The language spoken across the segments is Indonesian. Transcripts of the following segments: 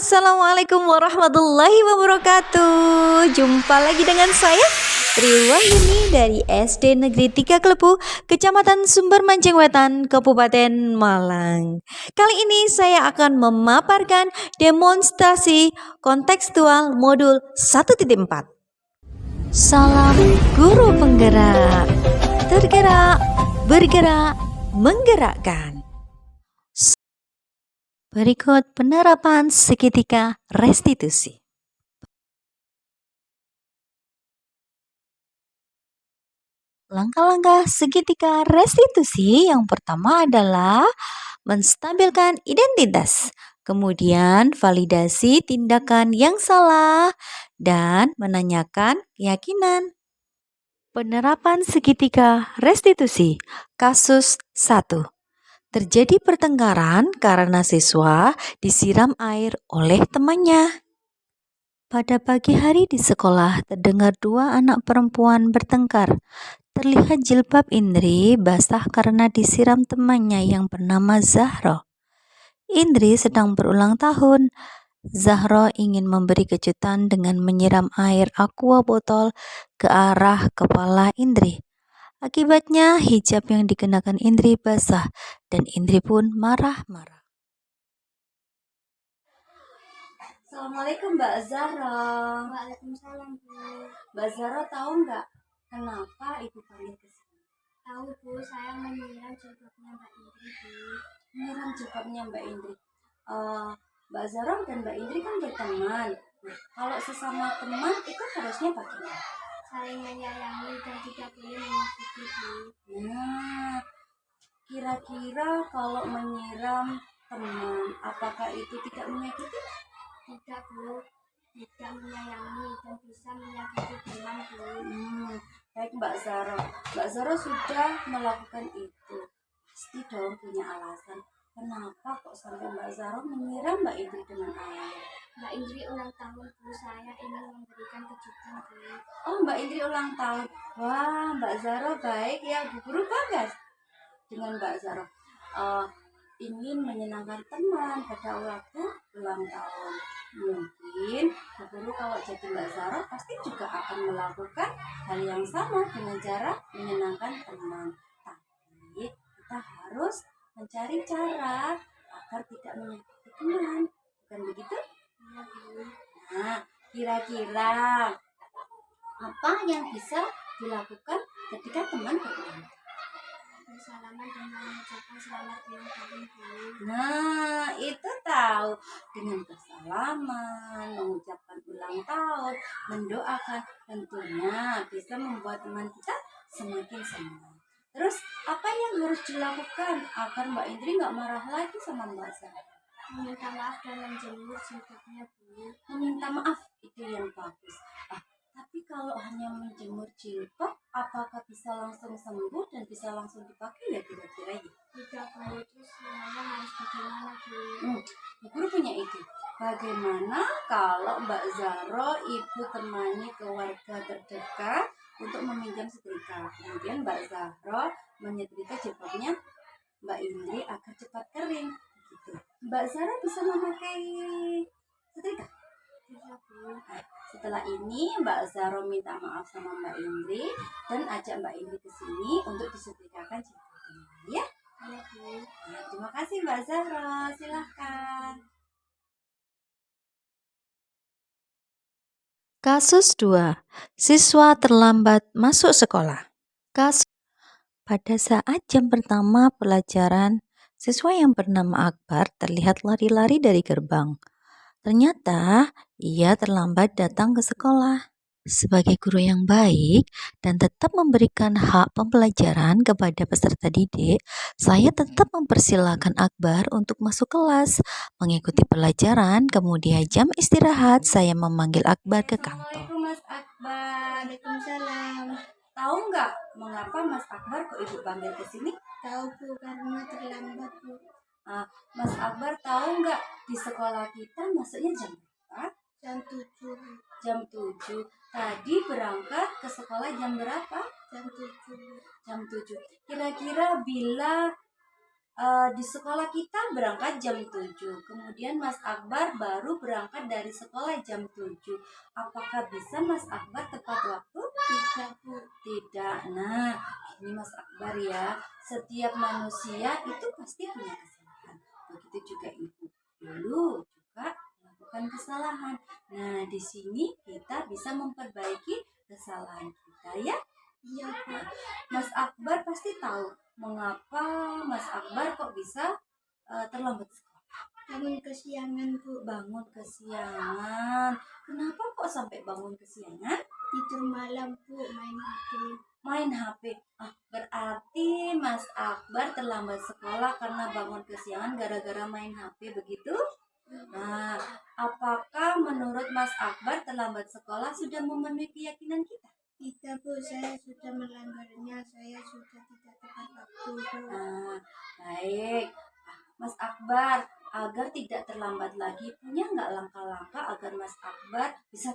Assalamualaikum warahmatullahi wabarakatuh. Jumpa lagi dengan saya Triwahyuni dari SD Negeri 3 Klepu, Kecamatan Sumber Mancing Wetan, Kabupaten Malang. Kali ini saya akan memaparkan demonstrasi kontekstual modul 1.4. Salam guru penggerak, tergerak, bergerak, menggerakkan. Berikut penerapan seketika restitusi. Langkah-langkah seketika restitusi yang pertama adalah menstabilkan identitas, kemudian validasi tindakan yang salah, dan menanyakan keyakinan. Penerapan seketika restitusi. Kasus 1. Terjadi pertengkaran karena siswa disiram air oleh temannya. Pada pagi hari di sekolah terdengar dua anak perempuan bertengkar. Terlihat jilbab Indri basah karena disiram temannya yang bernama Zahro. Indri sedang berulang tahun. Zahro ingin memberi kejutan dengan menyiram air aqua botol ke arah kepala Indri. Akibatnya hijab yang dikenakan Indri basah dan Indri pun marah-marah. Assalamualaikum Mbak Zahra. Waalaikumsalam, Bu. Mbak Zahra tahu nggak kenapa Ibu panggil ke sini? Tahu, Bu, saya menyiram jilbabnya Mbak Indri, Bu. Menyiram jilbabnya Mbak Indri. Mbak Zahra dan Mbak Indri kan berteman. Kalau sesama teman itu harusnya bagaimana? Saling menyayangi dan tidak boleh menyakiti, Bu. Nah, kira-kira kalau menyiram teman, apakah itu tidak menyakiti? Tidak, Bu. Tidak menyayangi dan bisa menyakiti teman, Bu. Baik Mbak Zahra. Mbak Zahra sudah melakukan itu. Pasti dong punya alasan. Kenapa kok sampai Mbak Zahra menyiram Mbak Indri dengan air? Mbak Indri ulang tahun, Bu. Saya ingin memberikan kejutan, Bu. Oh, Mbak Indri ulang tahun. Wah, Mbak Zahra baik ya. Bu Guru bangga dengan Mbak Zahra. Ingin menyenangkan teman pada waktu ulang tahun. Mungkin Bu Guru kalau jadi Mbak Zahra pasti juga akan melakukan hal yang sama dengan cara menyenangkan teman. Tapi kita harus mencari cara agar tidak menyakiti teman. Bukan begitu? Iya, Bu. Nah, kira-kira apa yang bisa dilakukan ketika teman berulang tahun? Bersalaman dan mengucapkan selamat ulang tahun, Bu. Nah, itu tahu dengan bersalaman, mengucapkan ulang tahun, mendoakan, tentunya bisa membuat teman kita semakin senang. Terus apa yang harus dilakukan agar Mbak Indri nggak marah lagi sama Mbak Zahra? Meminta maaf dan menjemur jilbabnya, Bu. Meminta maaf itu yang bagus. Tapi kalau hanya menjemur jilbab, apakah bisa langsung sembuh dan bisa langsung dipakai ya kira-kira ya? Tidak, Bu. Terus semuanya harus bagaimana, Bu? Bu Guru punya ide. Bagaimana kalau Mbak Zahra ibu temani keluarga terdekat untuk meminjam setrika. Kemudian Mbak Zahra menyetrika jilbabnya Mbak Indri agar cepat kering. Begitu. Mbak Zahra bisa memakai setrika? Bisa, Bu. Setelah ini Mbak Zahra minta maaf sama Mbak Indri dan ajak Mbak Indri ke sini untuk disetrikakan jilbabnya, ya? Iya, Bu. Ya, terima kasih Mbak Zahra. Silahkan. Kasus 2. Siswa terlambat masuk sekolah. Pada saat jam pertama pelajaran, siswa yang bernama Akbar terlihat lari-lari dari gerbang. Ternyata ia terlambat datang ke sekolah. Sebagai guru yang baik dan tetap memberikan hak pembelajaran kepada peserta didik, saya tetap mempersilahkan Akbar untuk masuk kelas, mengikuti pelajaran, kemudian jam istirahat saya memanggil Akbar ke kantor. Assalamualaikum Mas Akbar. Waalaikumsalam. Tahu nggak mengapa Mas Akbar kok Ibu panggil ke sini? Tahu, Bu, karena terlambat, Bu. Mas Akbar tahu nggak di sekolah kita masuknya jam berapa? Jam 7. Jam 7. Tadi berangkat ke sekolah jam berapa? Jam 7. Jam 7. Kira-kira bila Di sekolah kita berangkat jam 7, kemudian Mas Akbar baru berangkat dari sekolah jam 7. Apakah bisa Mas Akbar tepat waktu? Tidak, Bu. Tidak. Nah, ini Mas Akbar ya, setiap manusia itu pasti punya kesalahan. Begitu juga Ibu dulu juga melakukan kesalahan. Nah, di sini kita bisa memperbaiki kesalahan kita ya. Iya, Bu. Mas Akbar pasti tahu mengapa Mas Akbar kok bisa terlambat sekolah. Bangun kesiangan, Bu. Bangun kesiangan. Kenapa kok sampai bangun kesiangan? Tidur malam, Bu, main HP. Main HP. Berarti Mas Akbar terlambat sekolah karena bangun kesiangan gara-gara main HP begitu? Nah, apakah menurut Mas Akbar terlambat sekolah sudah memenuhi keyakinan kita? Tidak, Bu, saya sudah melanggarnya. Saya sudah tidak tepat waktu, Bu. Baik. Mas Akbar, agar tidak terlambat lagi, punya nggak langkah-langkah agar Mas Akbar bisa?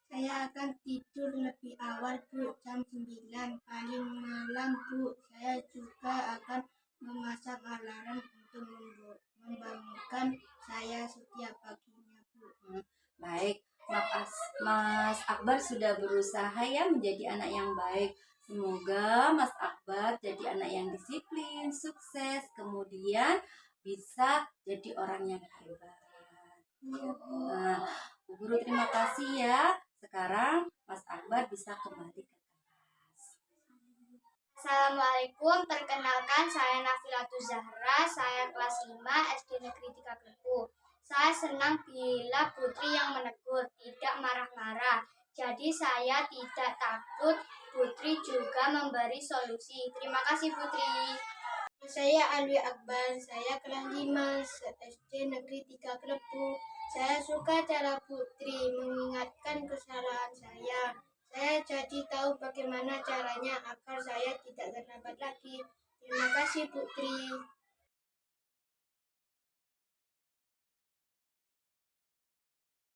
Saya akan tidur lebih awal, Bu, jam 9 paling malam, Bu. Saya juga akan memasang alarm untuk membangunkan saya setiap paginya, Bu. Baik, Mas Akbar sudah berusaha ya menjadi anak yang baik. Semoga Mas Akbar jadi anak yang disiplin, sukses, kemudian bisa jadi orang yang hebat. Iya, Bu. Nah, Bu Guru terima kasih ya. Sekarang Mas Akbar bisa kembali ke kelas. Assalamualaikum, perkenalkan saya Nafilatul Zahra, saya kelas 5 SD Negeri 3 Klepu. Saya senang bila Putri yang menegur, tidak marah-marah. Jadi saya tidak takut, Putri juga memberi solusi. Terima kasih Putri. Saya Alwi Akbar, saya kelas 5 SD Negeri 3 Klepu. Saya suka cara Putri mengingatkan kesalahan saya. Saya jadi tahu bagaimana caranya agar saya tidak terlambat lagi. Terima kasih Putri.